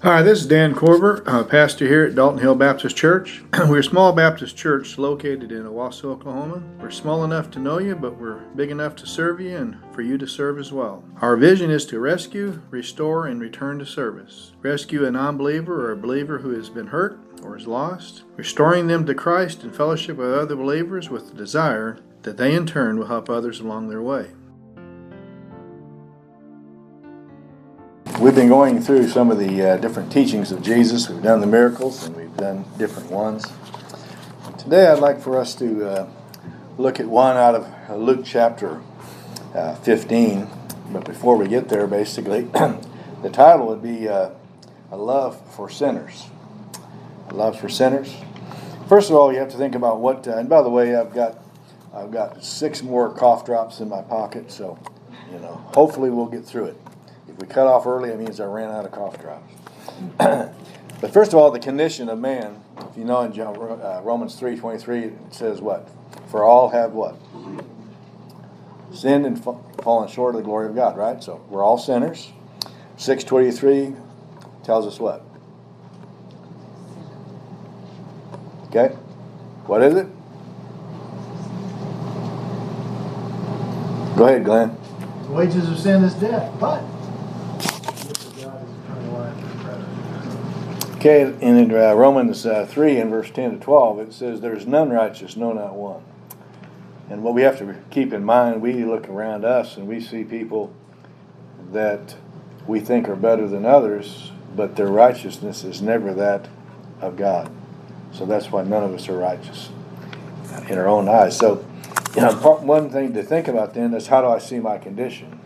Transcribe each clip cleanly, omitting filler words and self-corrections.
Hi, this is Dan Korver, pastor here at Dalton Hill Baptist Church. We're a small Baptist church located in Owasso, Oklahoma. We're small enough to know you, but we're big enough to serve you and for you to serve as well. Our vision is to rescue, restore, and return to service. Rescue a non-believer or a believer who has been hurt or is lost, restoring them to Christ in fellowship with other believers with the desire that they in turn will help others along their way. We've been going through some of the different teachings of Jesus. We've done the miracles and we've done different ones. Today I'd like for us to look at one out of Luke chapter 15. But before we get there, basically, the title would be A Love for Sinners. A Love for Sinners. First of all, you have to think about what, and by the way, I've got 6 more cough drops in my pocket, so, hopefully we'll get through it. If we cut off early, it means I ran out of cough drops. But first of all, the condition of man, if you know in Romans 3:23, it says what? For all have what? Sinned and fallen short of the glory of God, right? So we're all sinners. 6:23 tells us what? Okay? What is it? Go ahead, Glenn. The wages of sin is death, but okay, in Romans 3 and verse 10 to 12, it says, "There's none righteous, no, not one." And what we have to keep in mind, we look around us and we see people that we think are better than others, but their righteousness is never that of God. So that's why none of us are righteous in our own eyes. So, one thing to think about then is, how do I see my condition?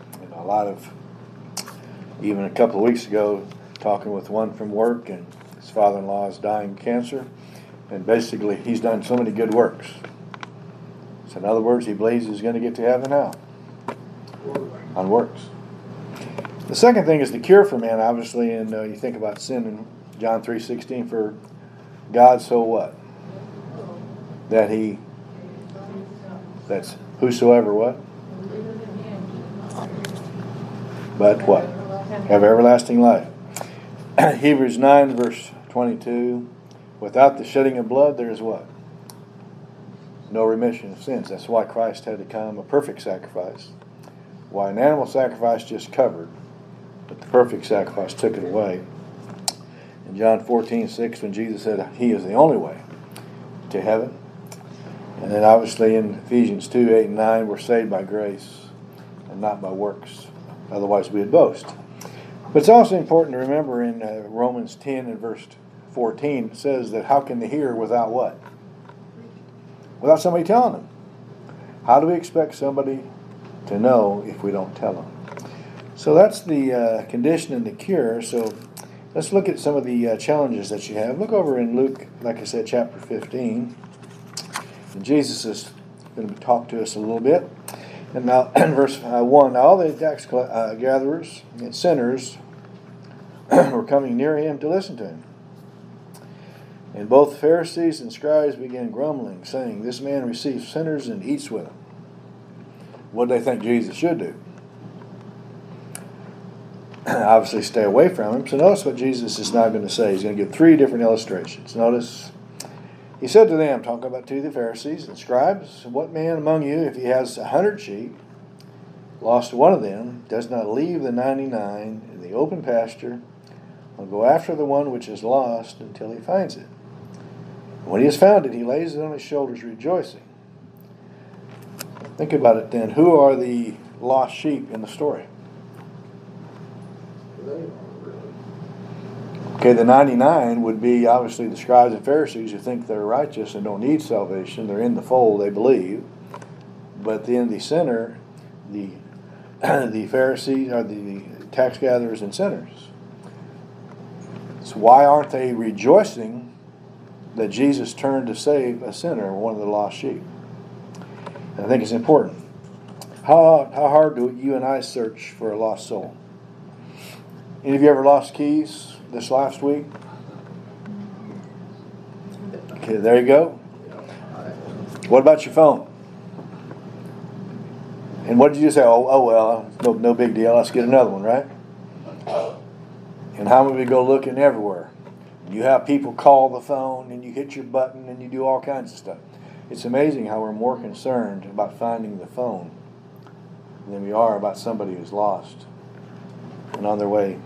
Even a couple of weeks ago, talking with one from work, and his father-in-law is dying of cancer, and basically he's done so many good works. So in other words, he believes he's going to get to heaven how? On works. The second thing is the cure for man, obviously, and you think about sin in John 3:16, for God so what? That's whosoever what? But what? Have everlasting life. Hebrews 9 verse 22, without the shedding of blood there is what? No remission of sins. That's why Christ had to come, a perfect sacrifice. Why an animal sacrifice just covered, but the perfect sacrifice took it away. In John 14:6, when Jesus said he is the only way to heaven. And then obviously in Ephesians 2:8 and 9, we're saved by grace and not by works. Otherwise we would boast. But it's also important to remember in Romans 10 and verse 14, it says that how can they hear without what? Without somebody telling them. How do we expect somebody to know if we don't tell them? So that's the condition and the cure. So let's look at some of the challenges that you have. Look over in Luke, like I said, chapter 15. And Jesus is going to talk to us a little bit. And now, in verse 1, now all the tax gatherers and sinners were coming near him to listen to him. And both Pharisees and scribes began grumbling, saying, "This man receives sinners and eats with them." What do they think Jesus should do? Obviously stay away from him. So notice what Jesus is now going to say. He's going to give 3 different illustrations. Notice, he said to them, talking about to the Pharisees and scribes, "What man among you, if he has 100 sheep, lost one of them, does not leave the 99 in the open pasture, and go after the one which is lost until he finds it? When he has found it, he lays it on his shoulders, rejoicing." Think about it then. Who are the lost sheep in the story? Okay, the 99 would be obviously the scribes and Pharisees who think they're righteous and don't need salvation. They're in the fold, they believe. But then the sinner, the Pharisees, are the tax gatherers and sinners. So why aren't they rejoicing that Jesus turned to save a sinner, one of the lost sheep? And I think it's important. How hard do you and I search for a lost soul? Any of you ever lost keys this last week? Okay, there you go. What about your phone? And what did you say? Oh well, no big deal. Let's get another one, right? And how many of you go looking everywhere? You have people call the phone, and you hit your button, and you do all kinds of stuff. It's amazing how we're more concerned about finding the phone than we are about somebody who's lost and on their way.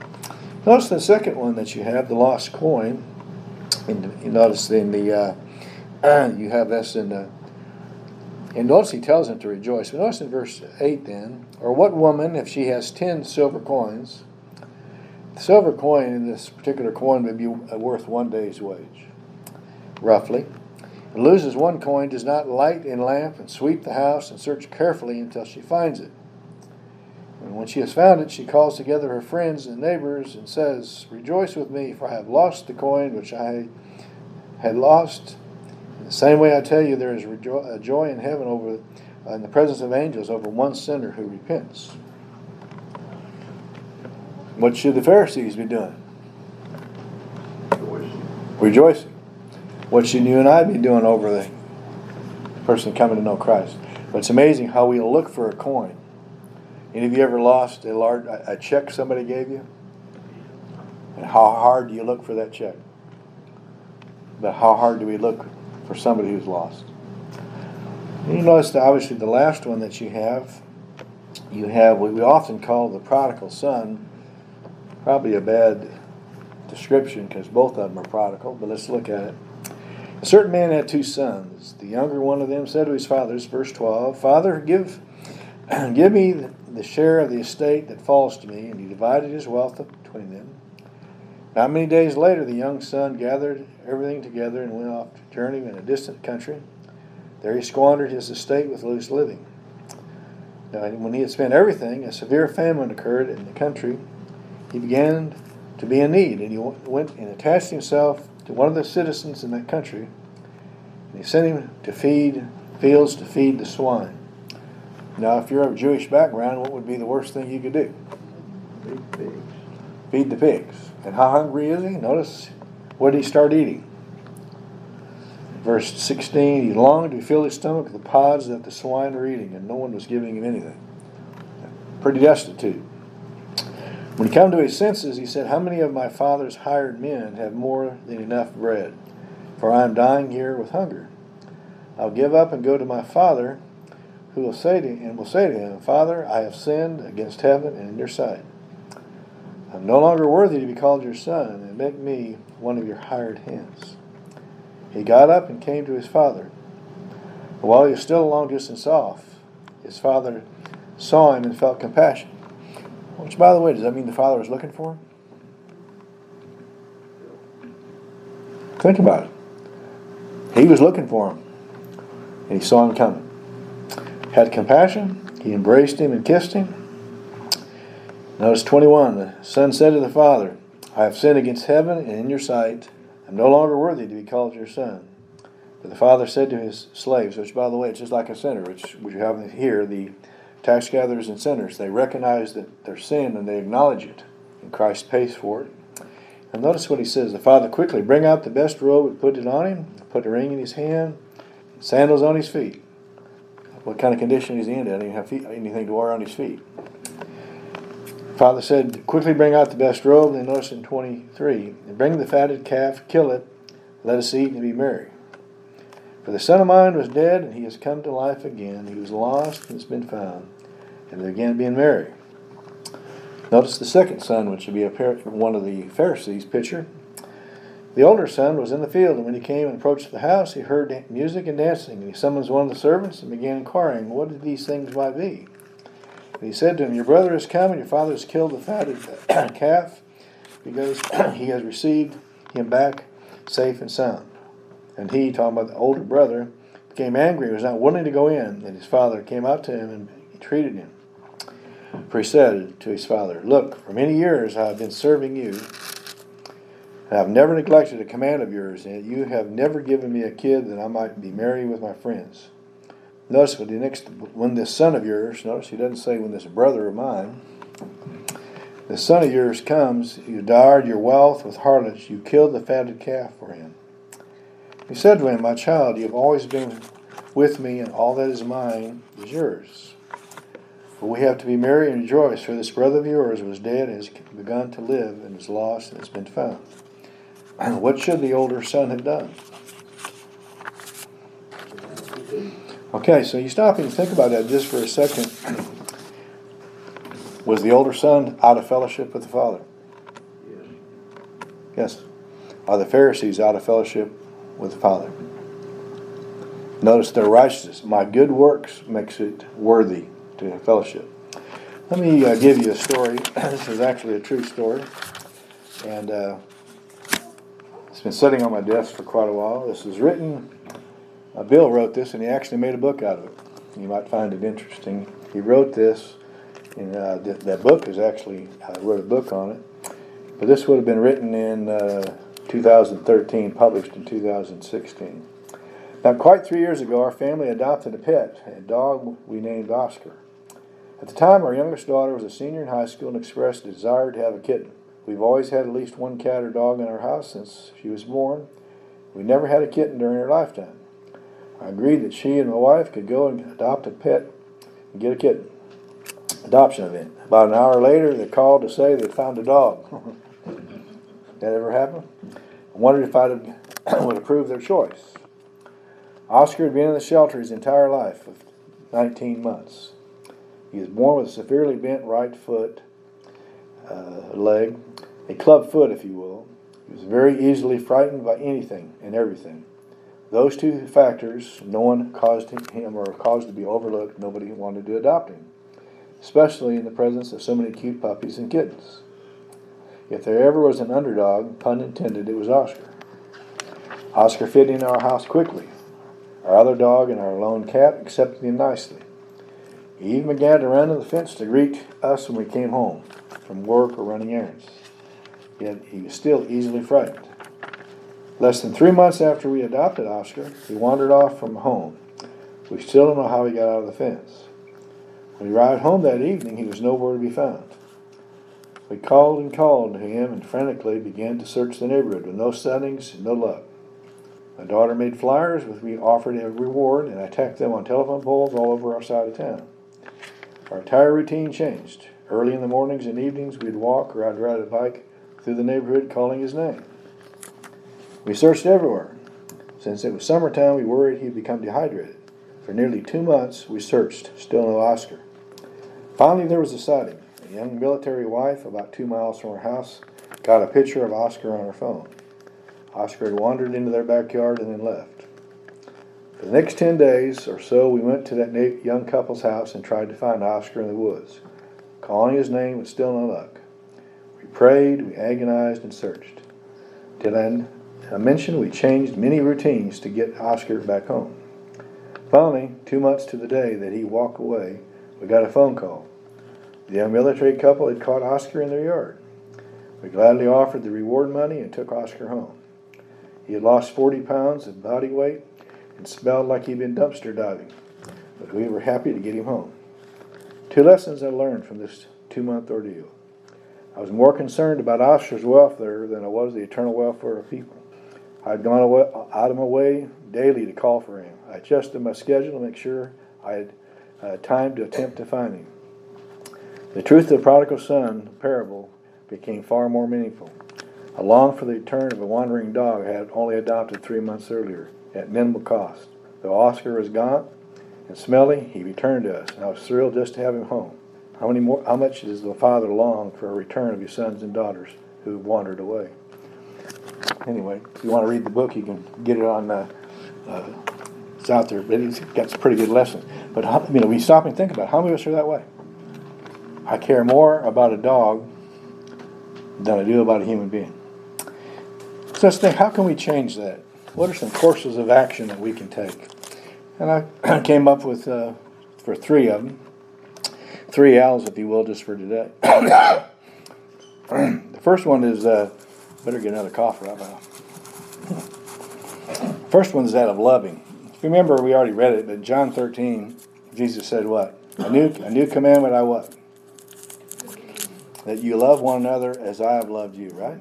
Notice the second one that you have, the lost coin. And you notice in the you have this in the. And notice he tells them to rejoice. But notice in verse 8 then, or what woman, if she has 10 silver coins, the silver coin in this particular coin would be worth 1 day's wage, roughly, and loses one coin, does not light a lamp and sweep the house and search carefully until she finds it. And when she has found it, she calls together her friends and neighbors and says, rejoice with me, for I have lost the coin which I had lost. In the same way I tell you, there is a joy in heaven in the presence of angels over one sinner who repents. What should the Pharisees be doing? Rejoicing. What should you and I be doing over the person coming to know Christ? But it's amazing how we look for a coin. Any of you ever lost a check somebody gave you? And how hard do you look for that check? But how hard do we look for somebody who's lost? And you notice that obviously the last one that you have what we often call the prodigal son. Probably a bad description because both of them are prodigal, but let's look at it. A certain man had 2 sons. The younger one of them said to his father, verse 12, Father, give me the share of the estate that falls to me. And he divided his wealth between them. Not many days later, the young son gathered everything together and went off to journey in a distant country. There he squandered his estate with loose living. Now, when he had spent everything, a severe famine occurred in the country. He began to be in need, and he went and attached himself to one of the citizens in that country, and he sent him to feed fields to feed the swine. Now, if you're of Jewish background, what would be the worst thing you could do? Feed pigs. Feed the pigs. And how hungry is he? Notice, what did he start eating? Verse 16, he longed to fill his stomach with the pods that the swine were eating, and no one was giving him anything. Pretty destitute. When he came to his senses, he said, how many of my father's hired men have more than enough bread? For I am dying here with hunger. I'll give up and go to my father, who will say to him, Father, I have sinned against heaven and in your sight. I'm no longer worthy to be called your son, and make me one of your hired hands. He got up and came to his father. But while he was still a long distance off, his father saw him and felt compassion. Which, by the way, does that mean the father was looking for him? Think about it. He was looking for him, and he saw him coming. Had compassion. He embraced him and kissed him. Notice 21. The son said to the father, I have sinned against heaven and in your sight. I'm no longer worthy to be called your son. But the father said to his slaves, which, by the way, it's just like a sinner, which you have here, the tax gatherers and sinners, they recognize that their sin and they acknowledge it. And Christ pays for it. And notice what he says. The father quickly bring out the best robe and put it on him, put a ring in his hand, sandals on his feet. What kind of condition is he in? He didn't have anything to wear on his feet. Father said, quickly bring out the best robe. And notice in 23, and bring the fatted calf, kill it, let us eat and be merry. For the son of mine was dead, and he has come to life again. He was lost and has been found. And they began being merry. Notice the second son, which would be one of the Pharisees' picture. The older son was in the field, and when he came and approached the house, he heard music and dancing. And he summoned one of the servants and began inquiring what did these things might be. And he said to him, your brother has come, and your father has killed the fatted calf, because he has received him back safe and sound. And he, talking about the older brother, became angry and was not willing to go in. And his father came out to him and entreated him. For he said to his father, look, for many years I have been serving you, and I have never neglected a command of yours, and you have never given me a kid that I might be merry with my friends. Notice when this son of yours, notice he doesn't say when this brother of mine, the son of yours comes, you devoured your wealth with harlots, you killed the fatted calf for him. He said to him, my child, you have always been with me, and all that is mine is yours. But we have to be merry and rejoice, for this brother of yours was dead and has begun to live, and is lost and has been found. What should the older son have done? Okay, so you stop and think about that just for a second. Was the older son out of fellowship with the father? Yes. Are the Pharisees out of fellowship with the Father? Notice their righteousness. My good works makes it worthy to fellowship. Let me give you a story. This is actually a true story. And it's been sitting on my desk for quite a while. This is written, Bill wrote this, and he actually made a book out of it. You might find it interesting. He wrote this, and that book is actually, I wrote a book on it. But this would have been written in 2013, published in 2016. Now, quite 3 years ago, our family adopted a pet, a dog we named Oscar. At the time, our youngest daughter was a senior in high school and expressed a desire to have a kitten. We've always had at least one cat or dog in our house since she was born. We never had a kitten during her lifetime. I agreed that she and my wife could go and adopt a pet and get a kitten. Adoption event. About an hour later, they called to say they'd found a dog. That ever happened? I wondered if I would approve their choice. Oscar had been in the shelter his entire life of 19 months. He was born with a severely bent right foot, leg, a club foot, if you will. He was very easily frightened by anything and everything. Those two factors, no one caused him or caused to be overlooked. Nobody wanted to adopt him, especially in the presence of so many cute puppies and kittens. If there ever was an underdog, pun intended, it was Oscar. Oscar fit into our house quickly. Our other dog and our lone cat accepted him nicely. He even began to run to the fence to greet us when we came home from work or running errands. Yet he was still easily frightened. Less than 3 months after we adopted Oscar, he wandered off from home. We still don't know how he got out of the fence. When he arrived home that evening, he was nowhere to be found. We called and called to him and frantically began to search the neighborhood with no sightings and no luck. My daughter made flyers with we offered a reward, and I tacked them on telephone poles all over our side of town. Our entire routine changed. Early in the mornings and evenings, we'd walk or I'd ride a bike through the neighborhood calling his name. We searched everywhere. Since it was summertime, we worried he'd become dehydrated. For nearly 2 months, we searched, still no Oscar. Finally, there was a sighting. A young military wife, about 2 miles from our house, got a picture of Oscar on her phone. Oscar had wandered into their backyard and then left. For the next 10 days or so, we went to that young couple's house and tried to find Oscar in the woods. Calling his name was still no luck. We prayed, we agonized, and searched. Did I mention we changed many routines to get Oscar back home? Finally, 2 months to the day that he walked away, we got a phone call. The young military couple had caught Oscar in their yard. We gladly offered the reward money and took Oscar home. He had lost 40 pounds of body weight and smelled like he'd been dumpster diving, but we were happy to get him home. 2 lessons I learned from this 2-month ordeal. I was more concerned about Oscar's welfare than I was the eternal welfare of people. I had gone out of my way daily to call for him. I adjusted my schedule to make sure I had time to attempt to find him. The truth of the prodigal son parable became far more meaningful. I longed for the return of a wandering dog I had only adopted 3 months earlier at minimal cost. Though Oscar was gaunt and smelly, he returned to us, and I was thrilled just to have him home. How much does the father long for a return of his sons and daughters who have wandered away? Anyway, if you want to read the book, you can get it on. It's out there, but it's got some pretty good lessons. But we stop and think about it. How many of us are that way? I care more about a dog than I do about a human being. So let's think, how can we change that? What are some courses of action that we can take? And I came up with, for 3 of them, 3 L's, if you will, just for today. The first one is, better get another cough right now. First one is that of loving. Remember, we already read it, but John 13, Jesus said what? A new commandment I what? That you love one another as I have loved you, right?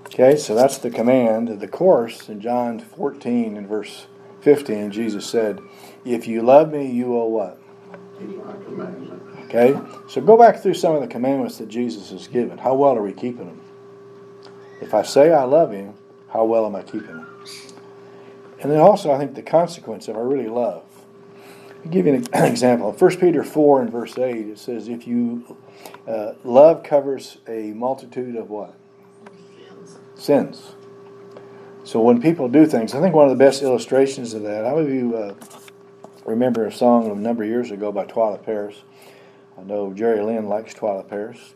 Okay, so that's the command. The course in John 14 and verse 15, Jesus said, if you love me, you will what? Keep my commandments. Okay? So go back through some of the commandments that Jesus has given. How well are we keeping them? If I say I love Him, how well am I keeping them? And then also, I think the consequence of I really love. I'll give you an example. In 1 Peter 4 and verse 8, it says, if you love covers a multitude of what? Sins. So when people do things, I think one of the best illustrations of that, how many of you remember a song a number of years ago by Twyla Paris? I know Jerry Lynn likes Twyla Paris.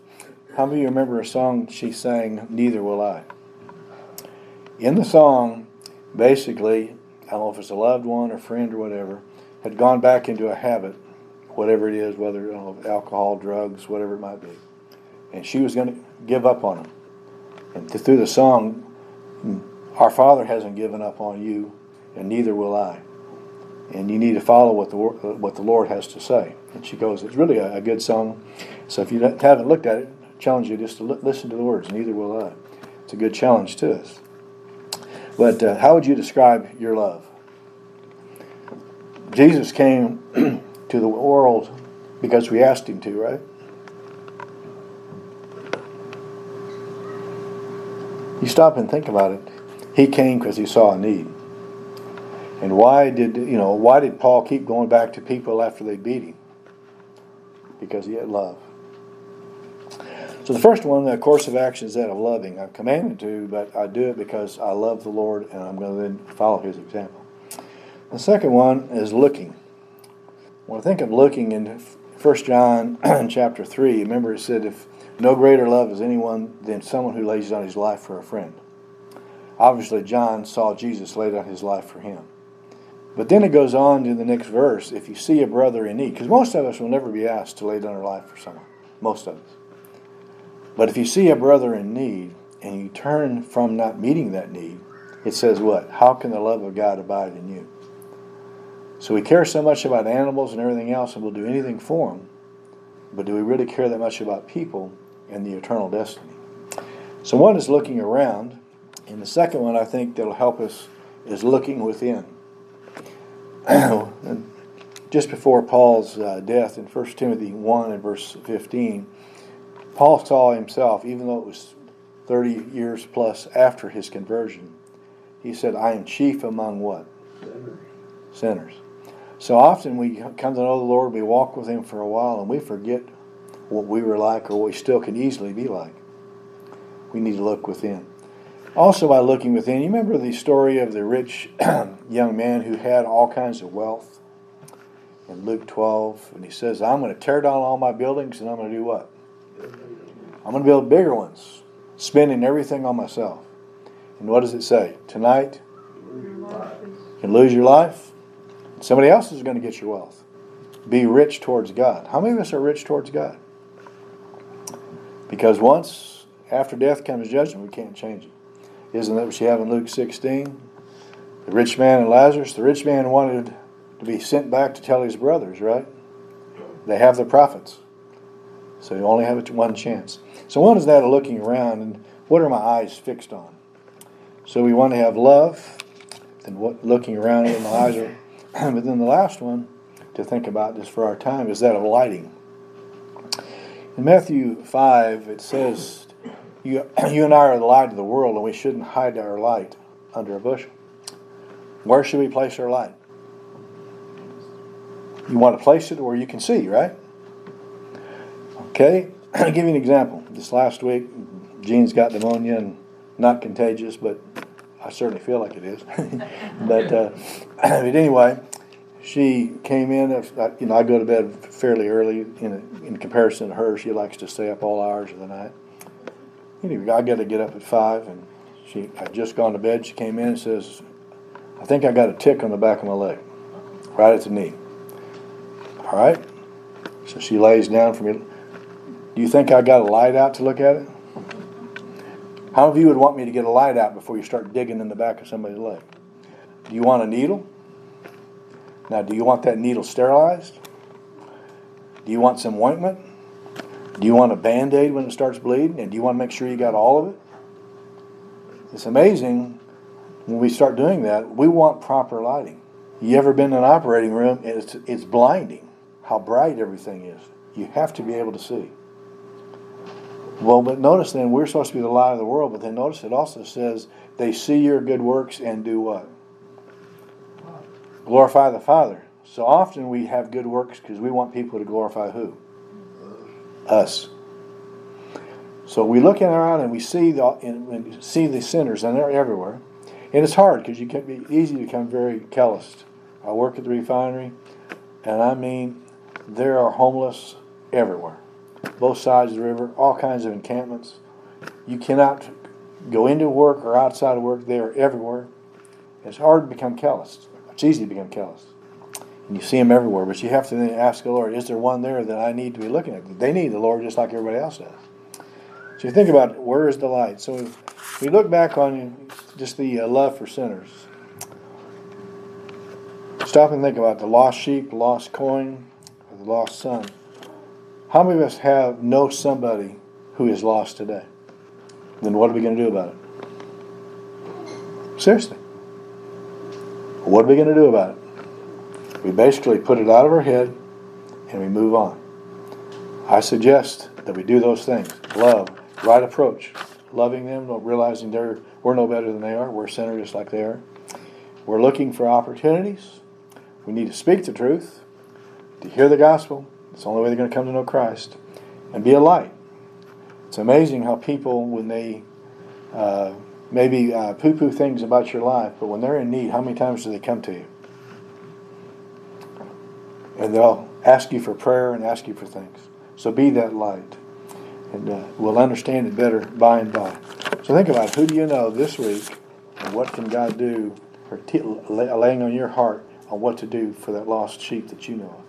How many of you remember a song she sang, Neither Will I? In the song, basically, I don't know if it's a loved one or friend or whatever, had gone back into a habit, whatever it is, whether alcohol, drugs, whatever it might be. And she was going to give up on them. And through the song, our Father hasn't given up on you, and neither will I. And you need to follow what the Lord has to say. And she goes, it's really a good song. So if you haven't looked at it, I challenge you just to listen to the words, neither will I. It's a good challenge to us. But how would you describe your love? Jesus came to the world because we asked Him to, right? You stop and think about it. He came because He saw a need. And why did Paul keep going back to people after they beat him? Because he had love. So the first one, the course of action, is that of loving. I'm commanded to, but I do it because I love the Lord and I'm going to then follow His example. The second one is looking. When I think of looking in 1 John chapter 3, remember it said, if no greater love is anyone than someone who lays down his life for a friend. Obviously, John saw Jesus lay down His life for him. But then it goes on to the next verse, if you see a brother in need, because most of us will never be asked to lay down our life for someone. Most of us. But if you see a brother in need, and you turn from not meeting that need, it says what? How can the love of God abide in you? So we care so much about animals and everything else, and we'll do anything for them. But do we really care that much about people and the eternal destiny? So one is looking around, and the second one I think that'll help us is looking within. Just before Paul's death in 1 Timothy 1 and verse 15, Paul saw himself, even though it was 30 years plus after his conversion, he said, I am chief among what? Sinners. So often we come to know the Lord, we walk with Him for a while, and we forget what we were like or what we still can easily be like. We need to look within. Also by looking within, you remember the story of the rich young man who had all kinds of wealth in Luke 12, and he says, I'm going to tear down all my buildings and I'm going to do what? I'm going to build bigger ones, spending everything on myself. And what does it say? Tonight, you can lose your life. Somebody else is going to get your wealth. Be rich towards God. How many of us are rich towards God? Because once, after death comes judgment, we can't change it. Isn't that what you have in Luke 16? The rich man and Lazarus. The rich man wanted to be sent back to tell his brothers, right? They have the prophets. So you only have one chance. So one is that of looking around and what are my eyes fixed on? So we want to have love, then what looking around and my eyes are. But then the last one to think about just for our time is that of lighting. In Matthew 5 it says, you and I are the light of the world, and we shouldn't hide our light under a bushel. Where should we place our light? You want to place it where you can see, right? Okay, I'll give you an example. This last week, Jean's got pneumonia, and not contagious, but I certainly feel like it is. but anyway, she came in. I go to bed fairly early in comparison to her. She likes to stay up all hours of the night. Anyway, I got to get up at 5, and I'd just gone to bed. She came in and says, I think I got a tick on the back of my leg, right at the knee. All right? So she lays down for me. Do you think I got a light out to look at it? How many of you would want me to get a light out before you start digging in the back of somebody's leg? Do you want a needle? Now, do you want that needle sterilized? Do you want some ointment? Do you want a Band-Aid when it starts bleeding? And do you want to make sure you got all of it? It's amazing when we start doing that. We want proper lighting. You ever been in an operating room? It's blinding how bright everything is. You have to be able to see. Well, but notice then, we're supposed to be the light of the world, but then notice it also says, they see your good works and do what? Glorify the Father. So often we have good works because we want people to glorify who? Us. So we look around and we see the sinners, and they're everywhere. And it's hard because you can be easy to become very calloused. I work at the refinery, and I mean, there are homeless everywhere. Both sides of the river, all kinds of encampments. You cannot go into work or outside of work. They are everywhere. It's hard to become calloused. It's easy to become calloused. And you see them everywhere, but you have to then ask the Lord, is there one there that I need to be looking at? They need the Lord just like everybody else does. So you think about, where is the light? So if we look back on just the love for sinners, stop and think about the lost sheep, the lost coin, or the lost son. How many of us know somebody who is lost today? Then what are we going to do about it? Seriously. What are we going to do about it? We basically put it out of our head and we move on. I suggest that we do those things. Love, right approach. Loving them, realizing we're no better than they are. We're sinners just like they are. We're looking for opportunities. We need to speak the truth, to hear the gospel. It's the only way they're going to come to know Christ. And be a light. It's amazing how people, when they maybe poo-poo things about your life, but when they're in need, how many times do they come to you? And they'll ask you for prayer and ask you for things. So be that light. And we'll understand it better by and by. So think about, who do you know this week, and what can God do, or laying on your heart on what to do for that lost sheep that you know of.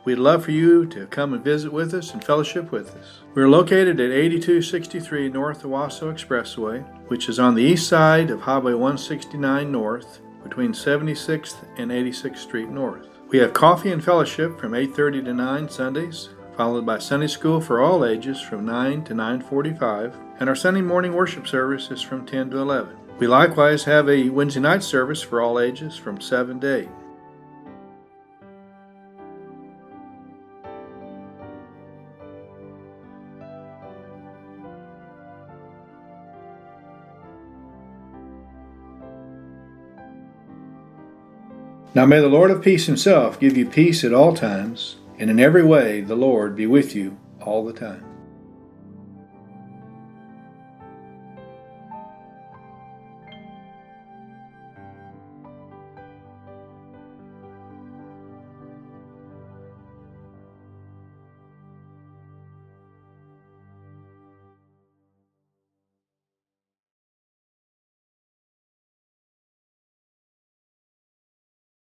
We'd love for you to come and visit with us and fellowship with us. We're located at 8263 North Owasso Expressway, which is on the east side of Highway 169 North, between 76th and 86th Street North. We have coffee and fellowship from 8:30 to 9 Sundays, followed by Sunday school for all ages from 9 to 9:45, and our Sunday morning worship service is from 10 to 11. We likewise have a Wednesday night service for all ages from 7 to 8. Now may the Lord of peace himself give you peace at all times, and in every way the Lord be with you all the time.